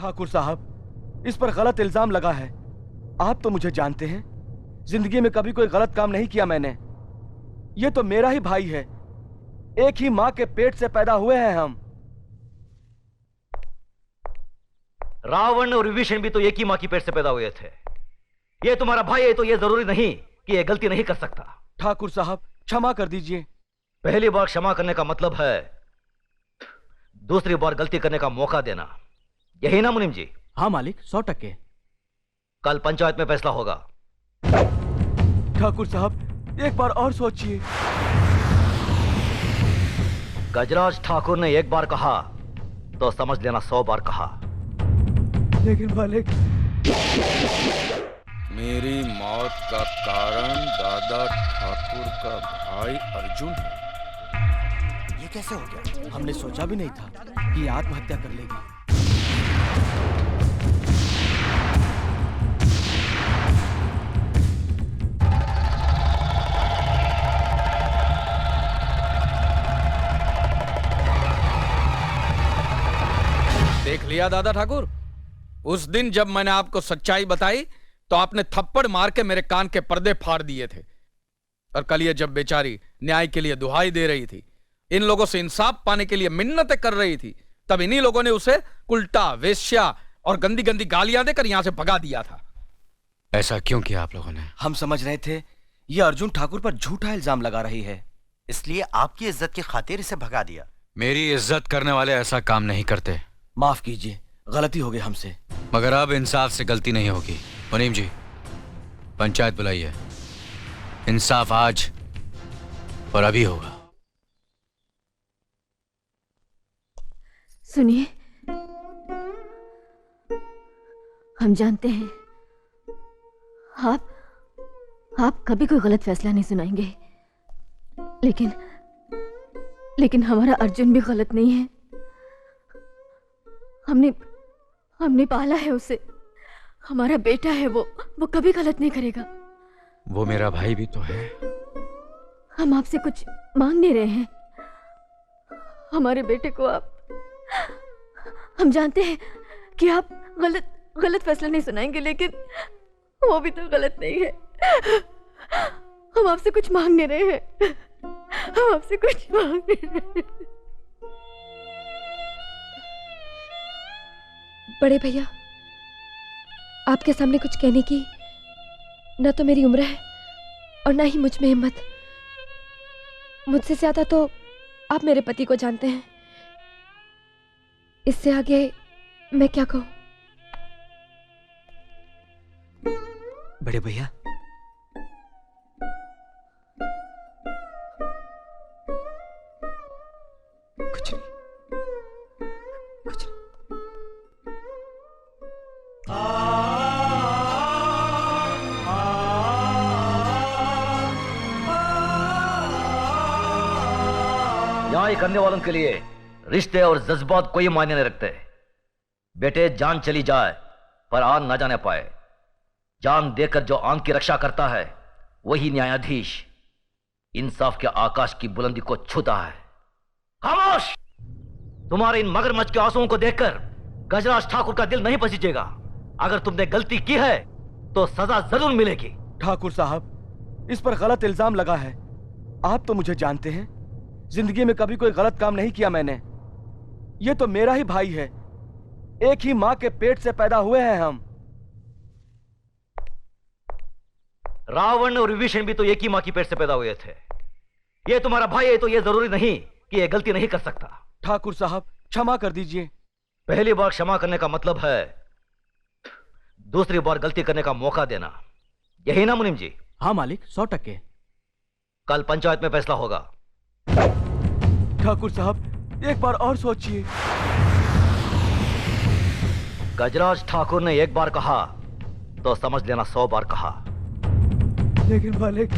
ठाकुर साहब, इस पर गलत इल्जाम लगा है। आप तो मुझे जानते हैं, जिंदगी में कभी कोई गलत काम नहीं किया मैंने। ये तो मेरा ही भाई है, एक ही माँ के पेट से पैदा हुए हैं हम। रावण और विभीषण भी तो एक ही माँ की पेट से पैदा हुए थे। ये तुम्हारा भाई है तो ये जरूरी नहीं कि ये गलती नहीं कर सकता। ठाकुर साहब, क्षमा कर दीजिए। पहली बार क्षमा करने का मतलब है दूसरी बार गलती करने का मौका देना, यही ना मुनीम जी? हाँ मालिक, 100%। कल पंचायत में फैसला होगा। ठाकुर साहब, एक बार और सोचिए। गजराज ठाकुर ने एक बार कहा तो समझ लेना 100 बार कहा। लेकिन मालिक, मेरी मौत का कारण दादा ठाकुर का भाई अर्जुन है। ये कैसे हो गया? हमने सोचा भी नहीं था कि आत्महत्या कर लेगी। देख लिया दादा ठाकुर, उस दिन जब मैंने आपको सच्चाई बताई तो आपने थप्पड़ मार के मेरे कान के पर्दे फाड़ दिए थे। और कल ये जब बेचारी न्याय के लिए दुहाई दे रही थी, इन लोगों से इंसाफ पाने के लिए मिन्नतें कर रही थी, तब इन्हीं लोगों ने उसे उल्टा, वेश्या और गंदी गंदी गालियां देकर यहां से भगा दिया था। ऐसा क्यों किया आप लोगों ने? हम समझ रहे थे ये अर्जुन ठाकुर पर झूठा इल्जाम लगा रही है, इसलिए आपकी इज्जत की खातिर इसे भगा दिया। मेरी इज्जत करने वाले ऐसा काम नहीं करते। माफ कीजिए, गलती हो गई हमसे। मगर अब इंसाफ से गलती नहीं होगी। मुनीम जी, पंचायत बुलाइए। इंसाफ आज और अभी होगा। सुनिए, हम जानते हैं आप कभी कोई गलत फैसला नहीं सुनाएंगे, लेकिन हमारा अर्जुन भी गलत नहीं है। हमने पाला है उसे, हमारा बेटा है वो कभी गलत नहीं करेगा। वो मेरा भाई भी तो है। हम आपसे कुछ मांग नहीं रहे हैं। हमारे बेटे को हम जानते हैं कि आप गलत फैसला नहीं सुनाएंगे, लेकिन वो भी तो गलत नहीं है। हम आपसे कुछ मांग नहीं रहे हैं, हम आपसे कुछ मांग नहीं रहे हैं। बड़े भैया, आपके सामने कुछ कहने की न तो मेरी उम्र है और ना ही मुझ में हिम्मत। मुझसे ज्यादा तो आप मेरे पति को जानते हैं, इससे आगे मैं क्या कहूं? बड़े भैया, कुछ नहीं, कुछ नहीं। न्याय करने वालों के लिए रिश्ते और जज्बात कोई मायने नहीं रखते। बेटे, जान चली जाए पर आन ना जाने पाए। जान देकर जो आन की रक्षा करता है वही न्यायाधीश इंसाफ के आकाश की बुलंदी को छूता है। खामोश! तुम्हारे इन मगरमच्छ के आंसुओं को देखकर गजराज ठाकुर का दिल नहीं पसीजेगा। अगर तुमने गलती की है तो सजा जरूर मिलेगी। ठाकुर साहब, इस पर गलत इल्जाम लगा है। आप तो मुझे जानते हैं, जिंदगी में कभी कोई गलत काम नहीं किया मैंने। ये तो मेरा ही भाई है, एक ही माँ के पेट से पैदा हुए हैं हम। रावण और विभीषण भी तो एक ही माँ की पेट से पैदा हुए थे। ये तुम्हारा भाई है तो ये जरूरी नहीं कि ये गलती नहीं कर सकता। ठाकुर साहब, क्षमा कर दीजिए। पहली बार क्षमा करने का मतलब है दूसरी बार गलती करने का मौका देना, यही ना मुनीम जी? हाँ मालिक, 100%। कल पंचायत में फैसला होगा। ठाकुर साहब, एक बार और सोचिए। गजराज ठाकुर ने एक बार कहा तो समझ लेना 100 बार कहा। लेकिन मालिक,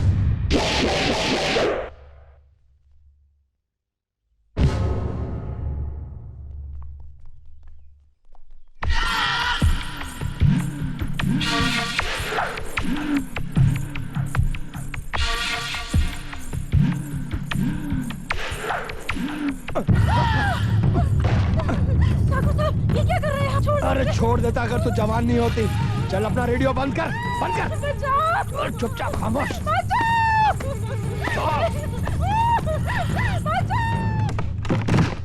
ठाकुर साहब, ये क्या कर रहे हैं आप? छोड़ अरे छोड़ देता अगर तू जवान नहीं होती। चल अपना रेडियो बंद कर, बंद कर। और चुपचाप खामोश।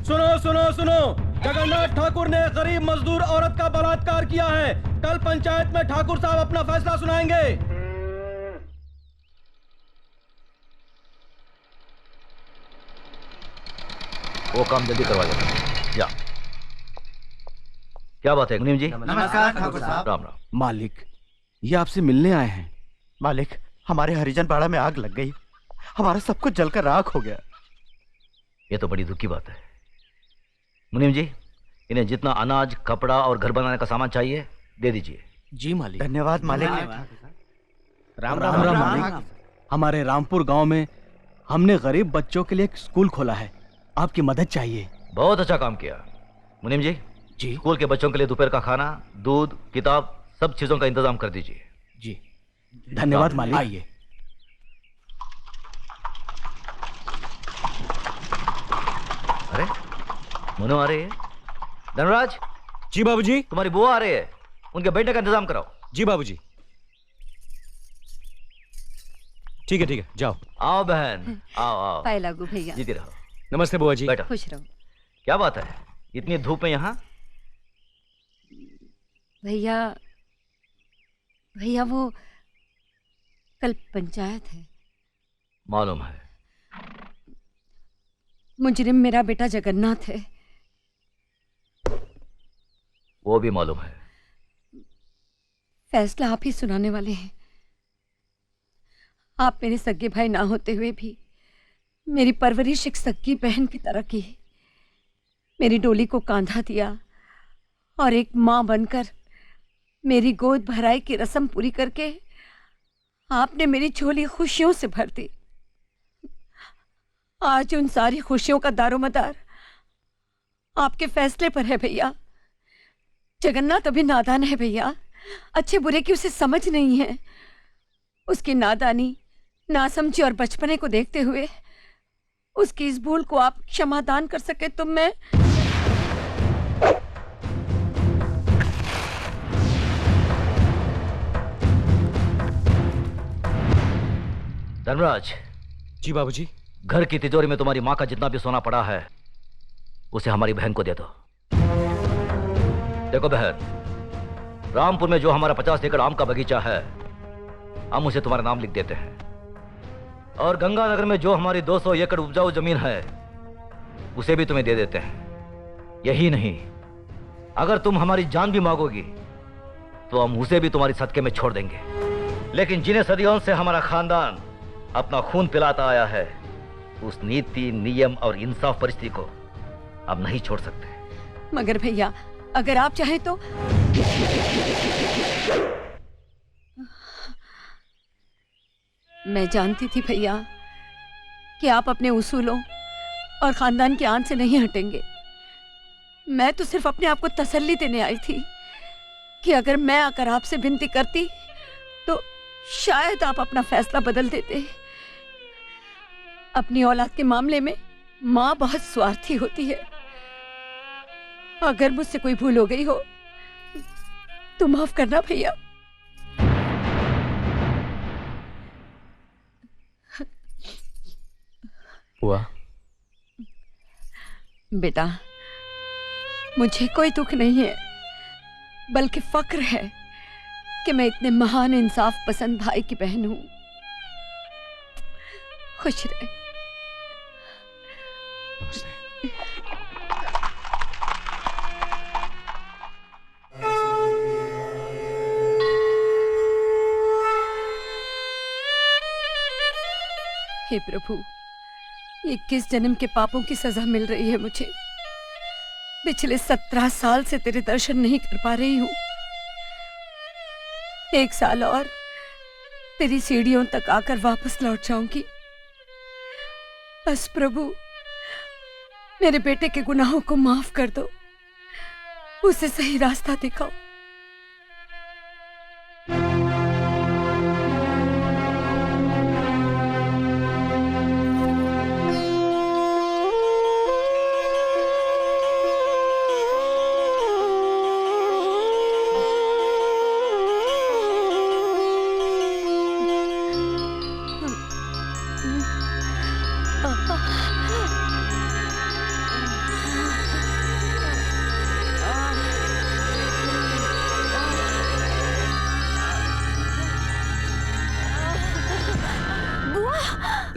सुनो सुनो सुनो, जगन्नाथ ठाकुर ने गरीब मजदूर औरत का बलात्कार किया है। कल पंचायत में ठाकुर साहब अपना फैसला सुनाएंगे। वो काम जल्दी करवा देना। जा। क्या बात है मुनीम जी? नमस्कार ठाकुर साहब। राम राम। मालिक, ये आपसे मिलने आए हैं। मालिक, हमारे हरिजन पाड़ा में आग लग गई, हमारा सब कुछ जलकर राख हो गया। ये तो बड़ी दुख की बात है। मुनीम जी, इन्हें जितना अनाज, कपड़ा और घर बनाने का सामान चाहिए दे दीजिए। जी मालिक। धन्यवाद मालिक। राम राम राम मालिक। हमारे रामपुर गांव में हमने गरीब बच्चों के लिए एक स्कूल खोला है, आपकी मदद चाहिए। बहुत अच्छा काम किया। मुनीम जी, जी स्कूल के बच्चों के लिए दोपहर का खाना, दूध, किताब, सब चीजों का इंतजाम कर दीजिए। जी। धन्यवाद मालिक। आइए। अरे मनु आ रही है। धनराज, जी बाबूजी। तुम्हारी बुआ आ रही है, उनके बैठने का इंतजाम कराओ। जी बाबूजी। ठीक है जाओ। आओ बहन, आओ आओ। पाए लागू भैया। जीती रहो। नमस्ते बुआ जी। बैठो। खुश रहो क्या बात है, इतनी धूप में यहाँ? भैया। भैया वो कल पंचायत है। मालूम है। मुजरिम मेरा बेटा जगन्नाथ है। वो भी मालूम है। फैसला आप ही सुनाने वाले हैं। आप मेरे सगे भाई ना होते हुए भी मेरी परवरिश एक सगी बहन की तरह की। मेरी डोली को कांधा दिया और एक मां बनकर मेरी गोद भराई की रस्म पूरी करके आपने मेरी झोली खुशियों से भर दी। आज उन सारी खुशियों का दारोमदार आपके फैसले पर है भैया। जगन्नाथ अभी नादान है भैया, अच्छे बुरे की उसे समझ नहीं है। उसकी नादानी, नासमझी और बचपने को देखते हुए उसकी इस भूल को आप क्षमादान कर सके तो मैं। धनराज। जी बाबूजी। घर की तिजोरी में तुम्हारी माँ का जितना भी सोना पड़ा है उसे हमारी बहन को दे दो। देखो बहन, रामपुर में जो हमारा 50 एकड़ आम का बगीचा है हम उसे तुम्हारा नाम लिख देते हैं, और गंगानगर में जो हमारी 200 एकड़ उपजाऊ जमीन है उसे भी तुम्हें दे देते हैं। यही नहीं, अगर तुम हमारी जान भी मांगोगी तो हम उसे भी तुम्हारी सदके में छोड़ देंगे। लेकिन जिन्हें सदियों से हमारा खानदान अपना खून पिलाता आया है, उस नीति, नियम और इंसाफ परिस्थिति को अब नहीं छोड़ सकते। मगर भैया, अगर आप चाहें तो। मैं जानती थी भैया कि आप अपने उसूलों और खानदान की आन से नहीं हटेंगे। मैं तो सिर्फ अपने आप को तसल्ली देने आई थी कि अगर मैं आकर आपसे विनती करती तो शायद आप अपना फैसला बदल देते। अपनी औलाद के मामले में माँ बहुत स्वार्थी होती है। अगर मुझसे कोई भूल हो गई हो तो माफ करना भैया। बुआ। बेटा, मुझे कोई दुख नहीं है, बल्कि फक्र है कि मैं इतने महान इंसाफ पसंद भाई की बहन हूं। खुश रहे। हे प्रभु, ये किस जन्म के पापों की सजा मिल रही है मुझे। पिछले 17 साल से तेरे दर्शन नहीं कर पा रही हूं। 1 साल और तेरी सीढ़ियों तक आकर वापस लौट जाऊंगी। बस प्रभु, मेरे बेटे के गुनाहों को माफ कर दो, उसे सही रास्ता दिखाओ।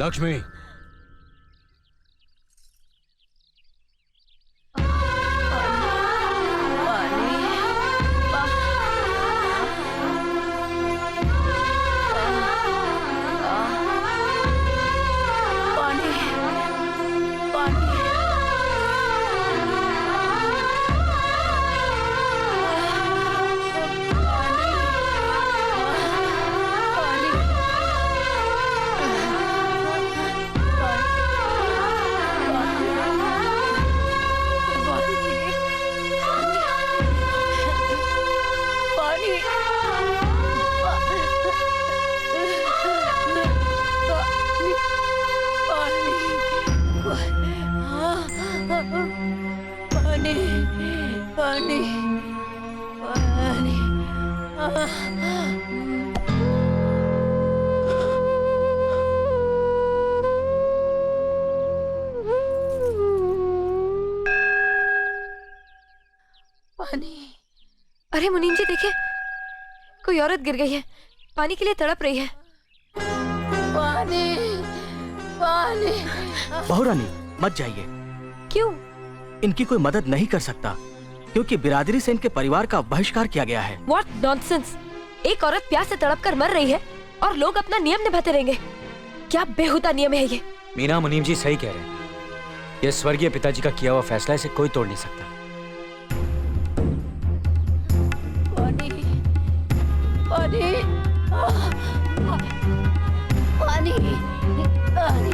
लक्ष्मी, अरे मुनीम जी देखिए, कोई औरत गिर गई है, पानी के लिए तड़प रही है। पानी, पानी। बहू रानी मत जाइए, क्यों? इनकी कोई मदद नहीं कर सकता क्योंकि बिरादरी से इनके परिवार का बहिष्कार किया गया है। What nonsense! एक औरत प्यास से तड़प कर मर रही है और लोग अपना नियम निभाते रहेंगे। क्या बेहुदा नियम है ये? मीना, मुनीम जी सही कह रहे हैं। ये स्वर्गीय पिताजी का किया हुआ फैसला, इसे कोई तोड़ नहीं सकता। पानी, पानी, पानी, पानी।